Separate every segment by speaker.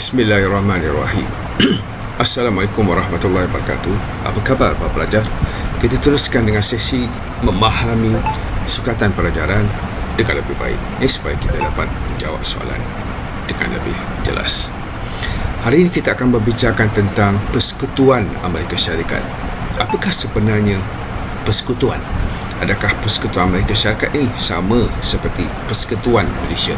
Speaker 1: Bismillahirrahmanirrahim. Assalamualaikum warahmatullahi wabarakatuh. Apa khabar para pelajar? Kita teruskan dengan sesi memahami sukatan pelajaran dengan lebih baik, supaya kita dapat menjawab soalan dengan lebih jelas. Hari ini kita akan membicarakan tentang Persekutuan Amerika Syarikat. Apakah sebenarnya persekutuan? Adakah Persekutuan Amerika Syarikat ini sama seperti Persekutuan Malaysia?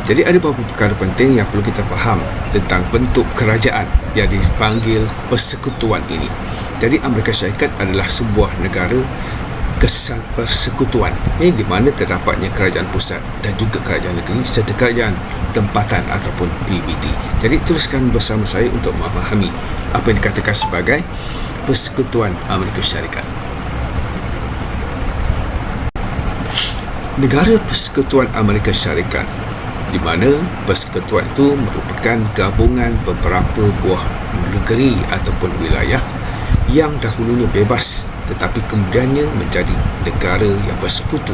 Speaker 1: Jadi ada beberapa perkara penting yang perlu kita faham tentang bentuk kerajaan yang dipanggil persekutuan ini. Jadi Amerika Syarikat adalah sebuah negara persekutuan di mana terdapatnya kerajaan pusat dan juga kerajaan negeri serta kerajaan tempatan ataupun PBT. Jadi teruskan bersama saya untuk memahami apa yang dikatakan sebagai Persekutuan Amerika Syarikat. Negara Persekutuan Amerika Syarikat, di mana persekutuan itu merupakan gabungan beberapa buah negeri ataupun wilayah yang dahulunya bebas tetapi kemudiannya menjadi negara yang bersekutu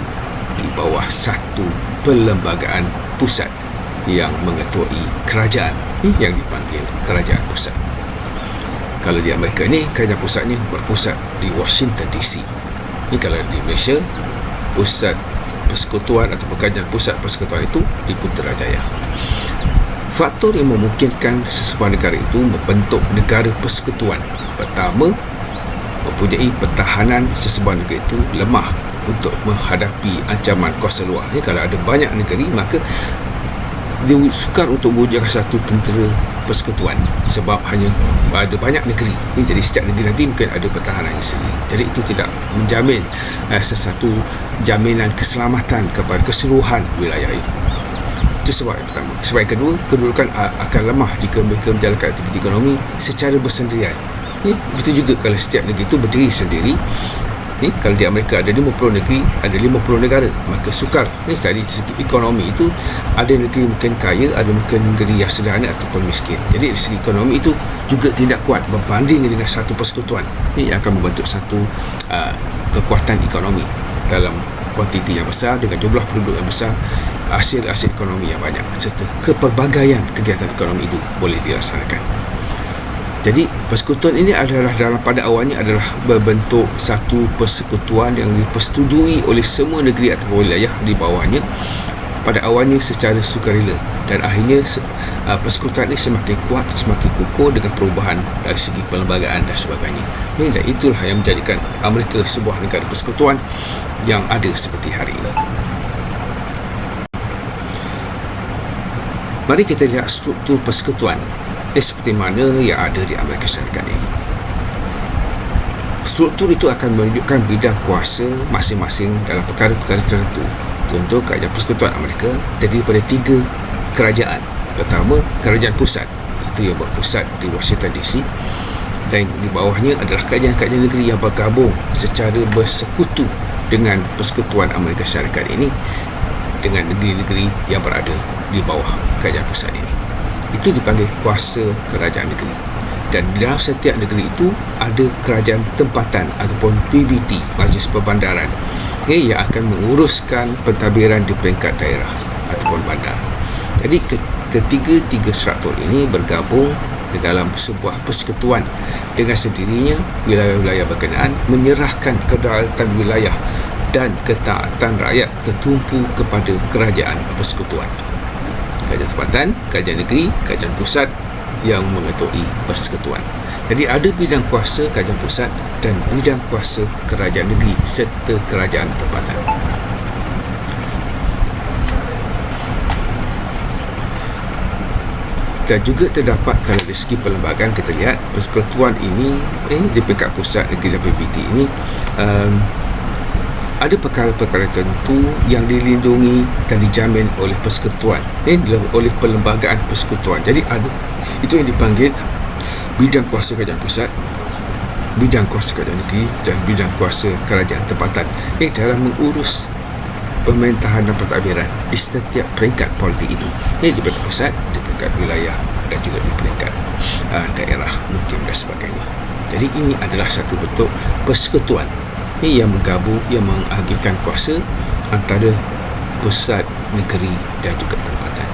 Speaker 1: di bawah satu perlembagaan pusat yang mengetuai kerajaan yang dipanggil kerajaan pusat. Kalau di Amerika ini, kerajaan pusatnya berpusat di Washington DC. Ini kalau di Malaysia, pusat persekutuan atau kerajaan pusat persekutuan itu di Putrajaya. Faktor yang memungkinkan sesebuah negara itu membentuk negara persekutuan. Pertama, mempunyai pertahanan sesebuah negara itu lemah untuk menghadapi ancaman kuasa luar. Kalau ada banyak negeri, maka dia sukar untuk mewujudkan satu tentera persekutuan sebab hanya ada banyak negeri. Jadi setiap negeri nanti mungkin ada pertahanannya sendiri. Jadi itu tidak menjamin sesuatu jaminan keselamatan kepada keseluruhan wilayah itu. Itu sebab yang pertama. Sebab yang kedua, kedudukan akan lemah jika mereka menjalankan aktiviti ekonomi secara bersendirian. Begitu juga kalau setiap negeri itu berdiri sendiri. Kalau di Amerika ada 50 negeri, ada 50 negara, maka sukar. Dari segi ekonomi itu, ada negeri mungkin kaya, ada mungkin negeri yang sederhana ataupun miskin. Jadi dari segi ekonomi itu juga tidak kuat berbanding dengan satu persekutuan yang akan membentuk satu kekuatan ekonomi dalam kuantiti yang besar dengan jumlah penduduk yang besar, hasil ekonomi yang banyak serta kepelbagaian kegiatan ekonomi itu boleh dilaksanakan. Jadi persekutuan ini adalah pada awalnya adalah berbentuk satu persekutuan yang dipersetujui oleh semua negeri atau wilayah di bawahnya pada awalnya secara sukarela, dan akhirnya persekutuan ini semakin kuat, semakin kukuh dengan perubahan dari segi perlembagaan dan sebagainya. Dan itulah yang menjadikan Amerika sebuah negara persekutuan yang ada seperti hari ini. Mari kita lihat struktur persekutuan seperti mana yang ada di Amerika Syarikat ini. Struktur itu akan menunjukkan bidang kuasa masing-masing dalam perkara-perkara tertentu. Contoh, kerajaan persekutuan Amerika terdiri daripada 3 kerajaan. Pertama, kerajaan pusat, itu yang berpusat di Washington DC, dan di bawahnya adalah kerajaan-kerajaan negeri yang bergabung secara bersekutu dengan Persekutuan Amerika Syarikat ini dengan negeri-negeri yang berada di bawah kerajaan pusat ini. Itu dipanggil kuasa kerajaan negeri. Dan di dalam setiap negeri itu ada kerajaan tempatan ataupun PBT, Majlis Perbandaran, yang akan menguruskan pentadbiran di peringkat daerah ataupun bandar. Jadi ketiga-tiga struktur ini bergabung di dalam sebuah persekutuan. Dengan sendirinya, wilayah-wilayah berkenaan menyerahkan kedaulatan wilayah dan ketaatan rakyat tertumpu kepada kerajaan persekutuan. Kerajaan tempatan, kerajaan negeri, kerajaan pusat yang mengetuai persekutuan. Jadi ada bidang kuasa kerajaan pusat dan bidang kuasa kerajaan negeri serta kerajaan tempatan. Dan juga terdapat kalau dari segi perlembagaan kita lihat persekutuan ini di peringkat pusat negeri dan PBT ini ada perkara-perkara tertentu yang dilindungi dan dijamin oleh persekutuan, oleh perlembagaan persekutuan. Jadi ada itu yang dipanggil bidang kuasa kerajaan pusat, bidang kuasa kerajaan negeri dan bidang kuasa kerajaan tempatan dalam mengurus pemerintahan dan pentadbiran di setiap peringkat politik itu, di peringkat pusat, di peringkat wilayah dan juga di peringkat daerah mungkin dan sebagainya. Jadi ini adalah satu bentuk persekutuan yang menggabung, yang mengagikan kuasa antara pusat, negeri dan juga tempatan.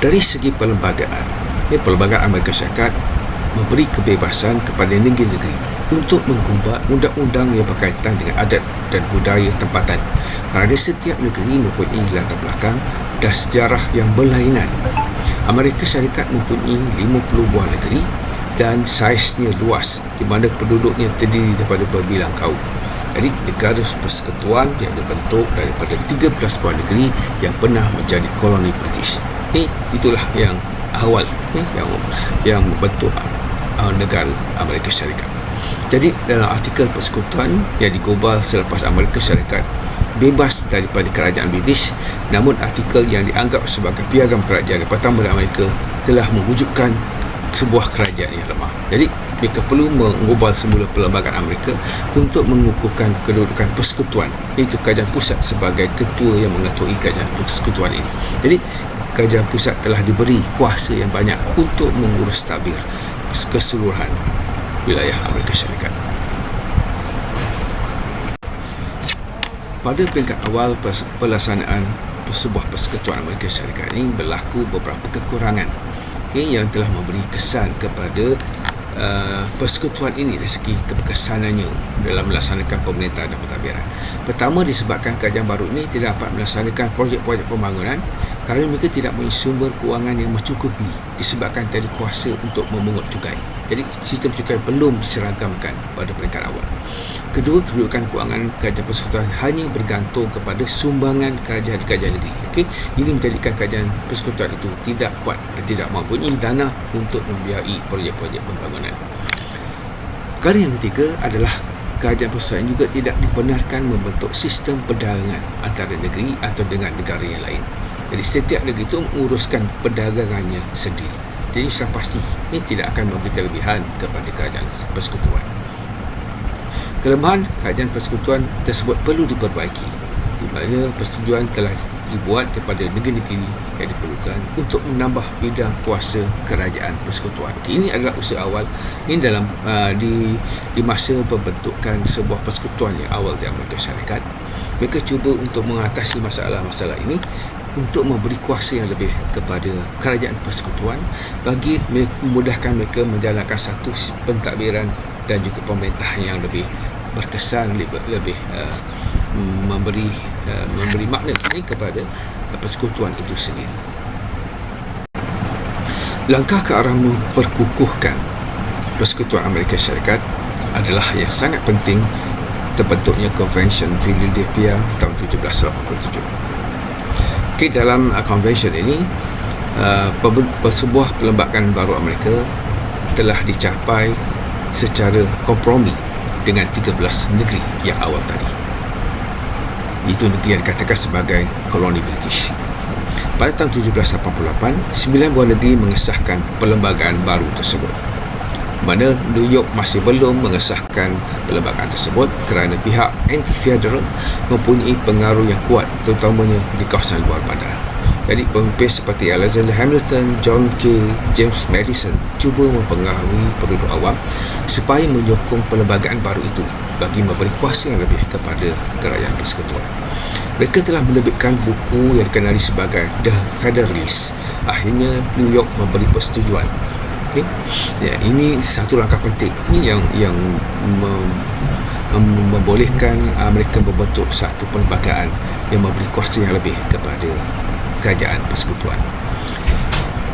Speaker 1: Dari segi perlembagaan, Perlembagaan Amerika Syarikat memberi kebebasan kepada negeri-negeri untuk mengubah undang-undang yang berkaitan dengan adat dan budaya tempatan, kerana setiap negeri mempunyai latar belakang dan sejarah yang berlainan. Amerika Syarikat mempunyai 50 buah negeri dan saiznya luas, di mana penduduknya terdiri daripada berbilang kaum. Jadi negara persekutuan yang dibentuk daripada 13 buah negeri yang pernah menjadi koloni British. Itulah yang awal yang membentuk negara Amerika Syarikat. Jadi dalam artikel persekutuan yang digubal selepas Amerika Syarikat bebas daripada kerajaan British, namun artikel yang dianggap sebagai piagam kerajaan pertama dari Amerika telah mewujudkan sebuah kerajaan yang lemah. Jadi mereka perlu mengubal semula perlembagaan Amerika untuk mengukuhkan kedudukan persekutuan, iaitu kerajaan pusat sebagai ketua yang mengetuai kerajaan persekutuan ini. Jadi kerajaan pusat telah diberi kuasa yang banyak untuk mengurus tadbir keseluruhan wilayah Amerika Syarikat. Pada peringkat awal pelaksanaan sebuah persekutuan Amerika Syarikat ini berlaku beberapa kekurangan yang telah memberi kesan kepada persekutuan ini dari segi keberkesanannya dalam melaksanakan pemerintahan dan pentadbiran. Pertama, disebabkan kerajaan baru ini tidak dapat melaksanakan projek-projek pembangunan kerana mereka tidak mempunyai sumber kewangan yang mencukupi disebabkan tiada kuasa untuk memungut cukai. Jadi sistem cukai belum diseragamkan pada peringkat awal. Kedua, kedudukan kewangan kerajaan persekutuan hanya bergantung kepada sumbangan kerajaan-kerajaan negeri. Ini menjadikan kerajaan persekutuan itu tidak kuat dan tidak mempunyai dana untuk membiayai projek-projek pembangunan. Perkara yang ketiga adalah kerajaan persekutuan juga tidak dibenarkan membentuk sistem perdagangan antara negeri atau dengan negara yang lain. Jadi setiap negeri itu menguruskan perdagangannya sendiri. Jadi sudah pasti ini tidak akan memberi kelebihan kepada kerajaan persekutuan. Kelemahan kerajaan persekutuan tersebut perlu diperbaiki, di mana persetujuan telah dibuat daripada negeri-negeri yang diperlukan untuk menambah bidang kuasa kerajaan persekutuan. Ini adalah usaha awal ini dalam di masa pembentukan sebuah persekutuan yang awal di Amerika Syarikat. Mereka cuba untuk mengatasi masalah-masalah ini untuk memberi kuasa yang lebih kepada kerajaan persekutuan bagi memudahkan mereka menjalankan satu pentadbiran dan juga pemerintahan yang lebih berkesan, lebih memberi makna kepada persekutuan itu sendiri. Langkah ke arah memperkukuhkan persekutuan Amerika Syarikat adalah yang sangat penting terbentuknya Convention Philadelphia tahun 1787. Dalam convention ini sebuah perlembagaan baru Amerika telah dicapai secara kompromi dengan 13 negeri yang awal tadi. Itu negeri yang dikatakan sebagai koloni British. Pada tahun 1788, 9 buah negeri mengesahkan perlembagaan baru tersebut, mana New York masih belum mengesahkan perlembagaan tersebut kerana pihak anti-federal mempunyai pengaruh yang kuat terutamanya di kawasan luar bandar. Jadi pemimpin seperti Alexander Hamilton, John Key, James Madison cuba mempengaruhi penduduk awam supaya menyokong perlembagaan baru itu bagi memberi kuasa yang lebih kepada kerajaan persekutuan. Mereka telah menerbitkan buku yang dikenali sebagai The Federalist. Akhirnya New York memberi persetujuan. Ini satu langkah penting yang membolehkan mereka membentuk satu perlembagaan yang memberi kuasa yang lebih kepada kerajaan persekutuan.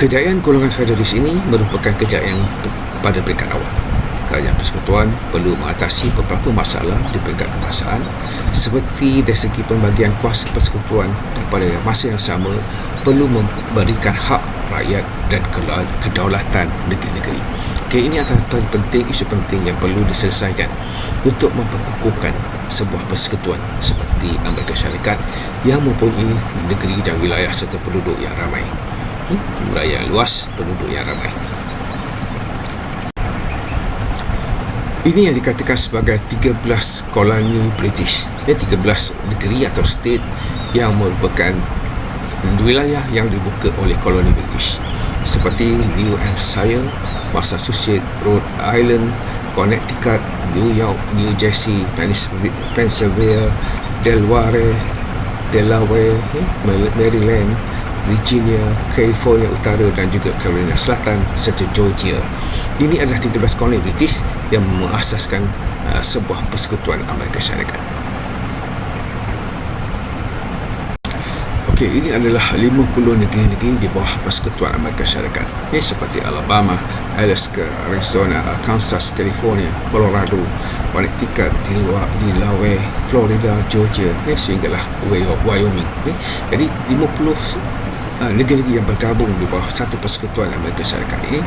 Speaker 1: Kejayaan golongan federalis ini merupakan kejayaan pada peringkat awal. Kerajaan persekutuan perlu mengatasi beberapa masalah di peringkat kebangsaan, seperti dari segi pembagian kuasa persekutuan, dan pada masa yang sama perlu memberikan hak rakyat dan kedaulatan negeri-negeri. Ini antara isu penting yang perlu diselesaikan untuk memperkukuhkan sebuah persekutuan seperti Amerika Syarikat yang mempunyai negeri dan wilayah serta penduduk yang ramai. Wilayah yang luas, penduduk yang ramai. Ini yang dikatakan sebagai 13 koloni British, 13 negeri atau state yang merupakan wilayah yang dibuka oleh koloni British, seperti New Hampshire, Massachusetts, Rhode Island, Connecticut, New York, New Jersey, Pennsylvania, Delaware, Maryland, Virginia, California Utara dan juga Carolina Selatan serta Georgia. Ini adalah 13 koloni British yang mengasaskan sebuah persekutuan Amerika Syarikat. Okey, ini adalah 50 negeri-negeri di bawah Persekutuan Amerika Syarikat. Seperti Alabama, Alaska, Arizona, Arkansas, California, Colorado, Connecticut, Delaware, Florida, Georgia, sehinggalah Wyoming. Jadi 50 negeri yang bergabung di bawah satu Persekutuan Amerika Syarikat ini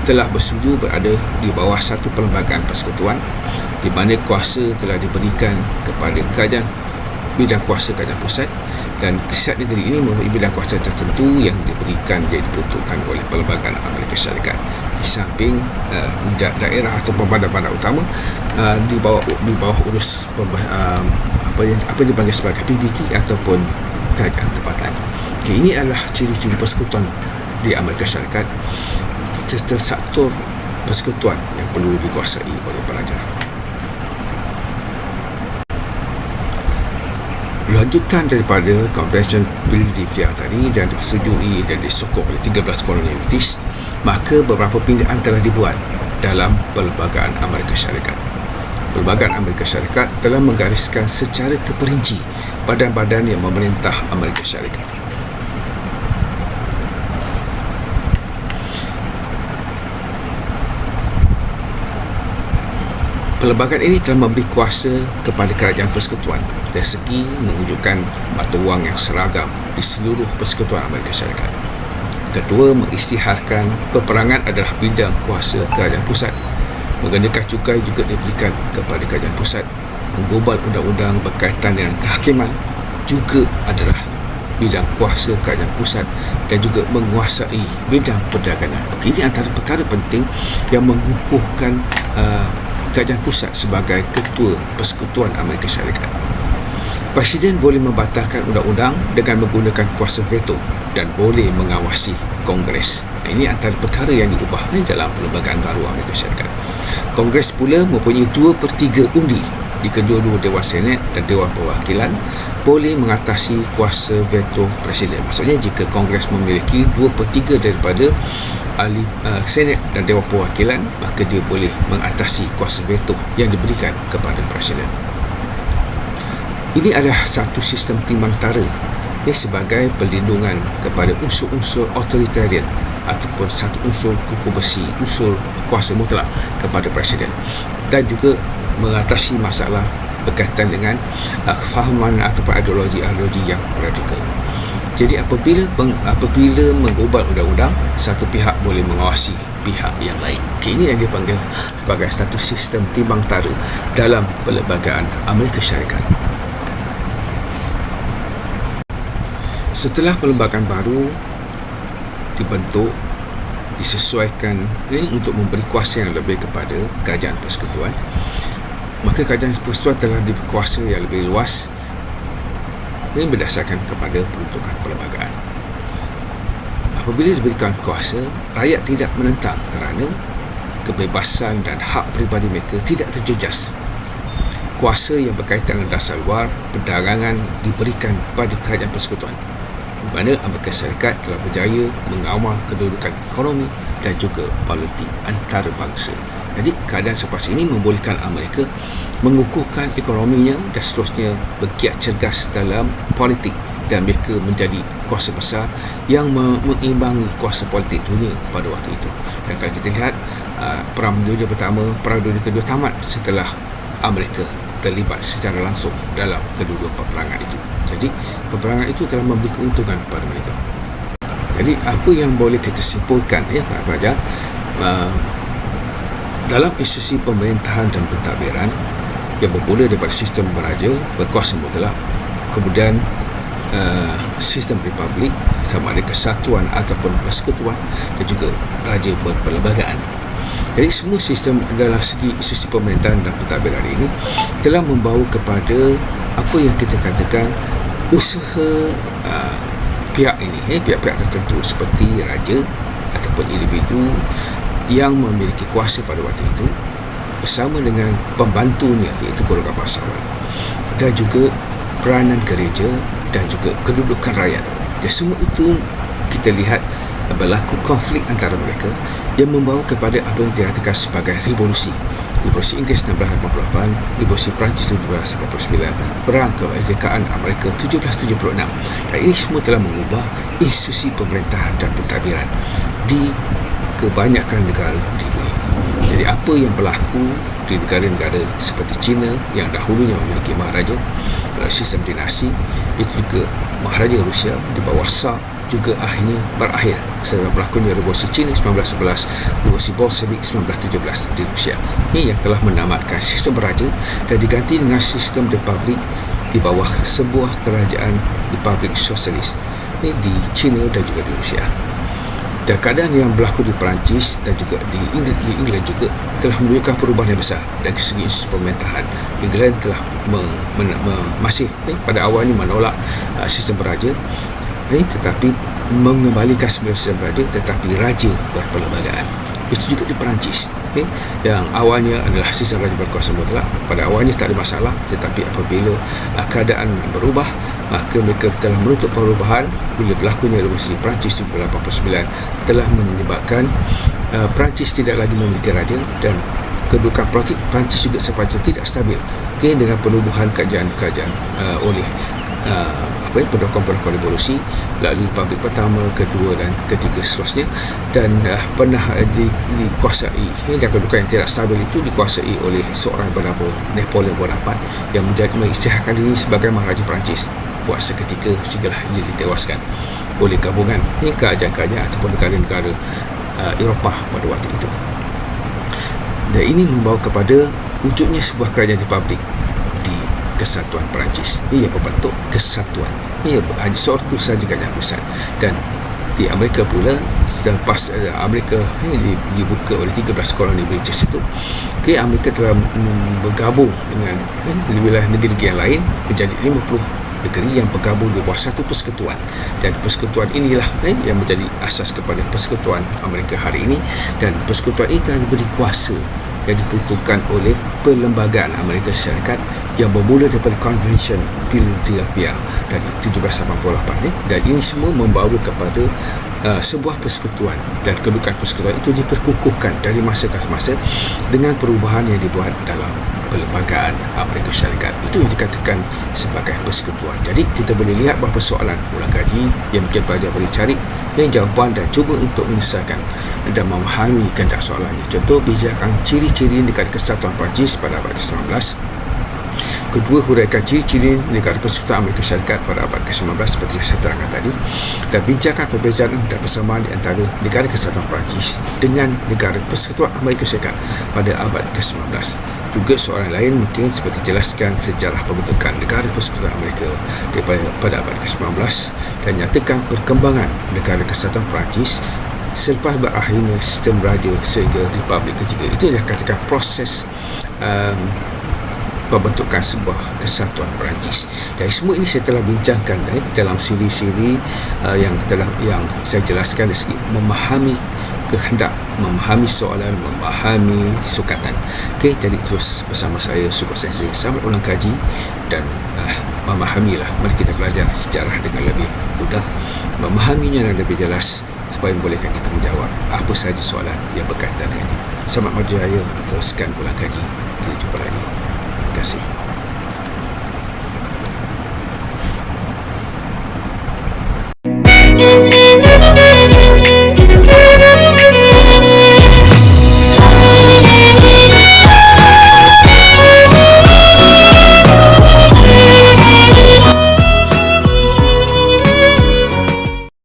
Speaker 1: telah bersetuju berada di bawah satu perlembagaan persekutuan di mana kuasa telah diberikan kepada bidang kuasa kerajaan pusat, dan kesat negeri ini mempunyai bidang kuasa tertentu yang diberikan, yang diperuntukkan oleh Perlembagaan Amerika Syarikat. Di samping daerah atau bandar-bandar utama di bawah urus apa yang dipanggil sebagai PBT ataupun kerajaan tempatan. Okay, ini adalah ciri-ciri persekutuan di Amerika Syarikat, terstruktur persekutuan yang perlu dikuasai oleh pelajar. Lanjutan daripada Convention Philadelphia tadi dan dipersetujui dan disokong oleh 13 koloni British, maka beberapa pindaan telah dibuat dalam Perlembagaan Amerika Syarikat. Perlembagaan Amerika Syarikat telah menggariskan secara terperinci badan-badan yang memerintah Amerika Syarikat. Perlembagaan ini telah memberi kuasa kepada kerajaan persekutuan dari segi mewujudkan mata wang yang seragam di seluruh Persekutuan Amerika Syarikat. Kedua, mengisytiharkan peperangan adalah bidang kuasa kerajaan pusat. Mengenakan cukai juga diberikan kepada kerajaan pusat. Menggubal undang-undang berkaitan dengan kehakiman juga adalah bidang kuasa kerajaan pusat, dan juga menguasai bidang perdagangan. Ini antara perkara penting yang mengukuhkan kerajaan pusat sebagai ketua Persekutuan Amerika Syarikat. Presiden boleh membatalkan undang-undang dengan menggunakan kuasa veto dan boleh mengawasi Kongres. Ini antara perkara yang diubah dalam Perlembagaan baru Amerika Syarikat. Kongres pula mempunyai 2/3 undi di kedua-dua Dewan Senat dan Dewan Perwakilan boleh mengatasi kuasa veto Presiden. Maksudnya jika Kongres memiliki 2/3 daripada ahli Senat dan Dewan Perwakilan, maka dia boleh mengatasi kuasa veto yang diberikan kepada Presiden. Ini adalah satu sistem timbang tara sebagai perlindungan kepada unsur-unsur authoritarian ataupun satu unsur kuku besi, unsur kuasa mutlak kepada Presiden, dan juga mengatasi masalah berkaitan dengan kefahaman ataupun ideologi yang radikal. Jadi apabila mengubah undang-undang, satu pihak boleh mengawasi pihak yang lain. Ini yang dipanggil sebagai satu sistem timbang tara dalam Perlembagaan Amerika Syarikat. Setelah perlembagaan baru dibentuk, disesuaikan untuk memberi kuasa yang lebih kepada kerajaan persekutuan, maka kerajaan persekutuan telah diberi kuasa yang lebih luas. Ini berdasarkan kepada peruntukan perlembagaan. Apabila diberikan kuasa, rakyat tidak menentang kerana kebebasan dan hak peribadi mereka tidak terjejas. Kuasa yang berkaitan dengan dasar luar perdagangan diberikan pada kerajaan persekutuan, di mana Amerika Syarikat telah berjaya mengawal kedudukan ekonomi dan juga politik antarabangsa. Jadi keadaan seperti ini membolehkan Amerika mengukuhkan ekonominya dan seterusnya bergiat cergas dalam politik, dan mereka menjadi kuasa besar yang mengimbangi kuasa politik dunia pada waktu itu. Dan kalau kita lihat Perang Dunia Pertama, Perang Dunia Kedua tamat setelah Amerika terlibat secara langsung dalam kedua-dua peperangan itu. Jadi peperangan itu telah memberi keuntungan kepada mereka. Jadi apa yang boleh kita simpulkan para pelajar, dalam institusi pemerintahan dan pentadbiran yang bermula daripada sistem beraja berkuasa mutlak, kemudian sistem republik sama ada kesatuan ataupun persekutuan, dan juga raja berperlembagaan. Jadi semua sistem dalam segi institusi pemerintahan dan pentadbiran ini telah membawa kepada apa yang kita katakan usaha pihak-pihak tertentu seperti raja ataupun individu yang memiliki kuasa pada waktu itu bersama dengan pembantunya iaitu golongan bangsawan, dan juga peranan gereja dan juga kedudukan rakyat Dan semua itu kita lihat berlaku konflik antara mereka yang membawa kepada apa yang dikatakan sebagai revolusi. Revolusi Inggeris 1688, Revolusi Perancis 1789, Perang Kemerdekaan Amerika 1776. Dan ini semua telah mengubah institusi pemerintahan dan pentadbiran di kebanyakan negara di dunia. Jadi apa yang berlaku di negara-negara seperti China yang dahulunya memiliki maharaja, sistem dinasti, itu juga maharaja Rusia di bawah Tsar juga akhirnya berakhir setelah berlakunya Revolusi China 1911, Revolusi Bolshevik 1917 di Rusia. Ini yang telah menamatkan sistem beraja dan diganti dengan sistem republik di bawah sebuah kerajaan republik sosialis di China dan juga di Rusia. Dan keadaan yang berlaku di Perancis dan juga di England juga telah menunjukkan perubahan yang besar dari segi institusi pemerintahan. England telah masih pada awalnya menolak sistem beraja, tetapi mengembalikan semula sistem beraja, tetapi raja berperlembagaan. Begitu juga di Perancis, yang awalnya adalah sistem raja berkuasa mutlak. Pada awalnya tak ada masalah, tetapi apabila keadaan berubah, maka mereka telah menuntut perubahan. Bila berlakunya Revolusi Perancis 1789 telah menyebabkan Perancis tidak lagi memiliki raja dan kedudukan politik Perancis juga sepanjang tidak stabil, dengan penubuhan kerajaan-kerajaan oleh pendukung-pendukung revolusi, lalu Republik pertama, kedua dan ketiga seterusnya, dan pernah dikuasai, dan kedudukan yang tidak stabil itu dikuasai oleh seorang bernama Napoleon Bonaparte yang mengisytiharkan diri sebagai Maharaja Perancis buat seketika sehinggalah dia ditewaskan oleh gabungan kerajaan-kerajaan ataupun negara-negara Eropah pada waktu itu. Dan ini membawa kepada wujudnya sebuah kerajaan republik di Kesatuan Perancis. Ia berbentuk kesatuan. Ia hanya seorang sahaja kerajaan pusat. Dan di Amerika pula, selepas Amerika dibuka oleh 13 koloni British itu, Amerika telah bergabung dengan wilayah negeri-negeri yang lain menjadi 50 negeri yang bergabung di bawah satu persekutuan. Dan persekutuan inilah yang menjadi asas kepada persekutuan Amerika hari ini. Dan persekutuan ini telah diberi kuasa yang diperuntukkan oleh Perlembagaan Amerika Syarikat yang bermula daripada Convention Philadelphia dari 1788, dan ini semua membawa kepada sebuah persekutuan, dan kedudukan persekutuan itu diperkukuhkan dari masa ke masa dengan perubahan yang dibuat dalam Perlembagaan Amerika Syarikat. Itu yang dikatakan sebagai persekutuan. Jadi kita boleh lihat beberapa soalan ulang kaji yang mungkin pelajar boleh cari jawapan dan cuba untuk menyelesaikan dan memahami kehendak soalannya. Contoh, bezakan ciri-ciri negara Kesatuan Perancis pada abad ke-19. Kedua, huraikan ciri-ciri negara Persekutuan Amerika Syarikat pada abad ke-19 seperti yang saya terangkan tadi, dan bincangkan perbezaan dan persamaan di antara negara Kesatuan Perancis dengan negara Persekutuan Amerika Syarikat pada abad ke-19. Juga soalan lain mungkin seperti jelaskan sejarah pembentukan negara Persekutuan Amerika pada abad ke-19 dan nyatakan perkembangan negara Kesatuan Perancis selepas berakhirnya sistem raja sehingga Republik ketiga. Itu yang dikatakan proses pembentukan sebuah kesatuan Perancis. Jadi semua ini saya telah bincangkan dalam siri-siri yang saya jelaskan dari segi memahami kehendak, memahami soalan, memahami sukatan. Jadi terus bersama saya Suku Sensei. Selamat ulang kaji dan memahamilah. Mari kita belajar sejarah dengan lebih mudah, memahaminya dengan lebih jelas supaya membolehkan kita menjawab apa sahaja soalan yang berkaitan dengan ini. Selamat berjaya, teruskan ulang kaji. Kita jumpa lagi. Terima kasih.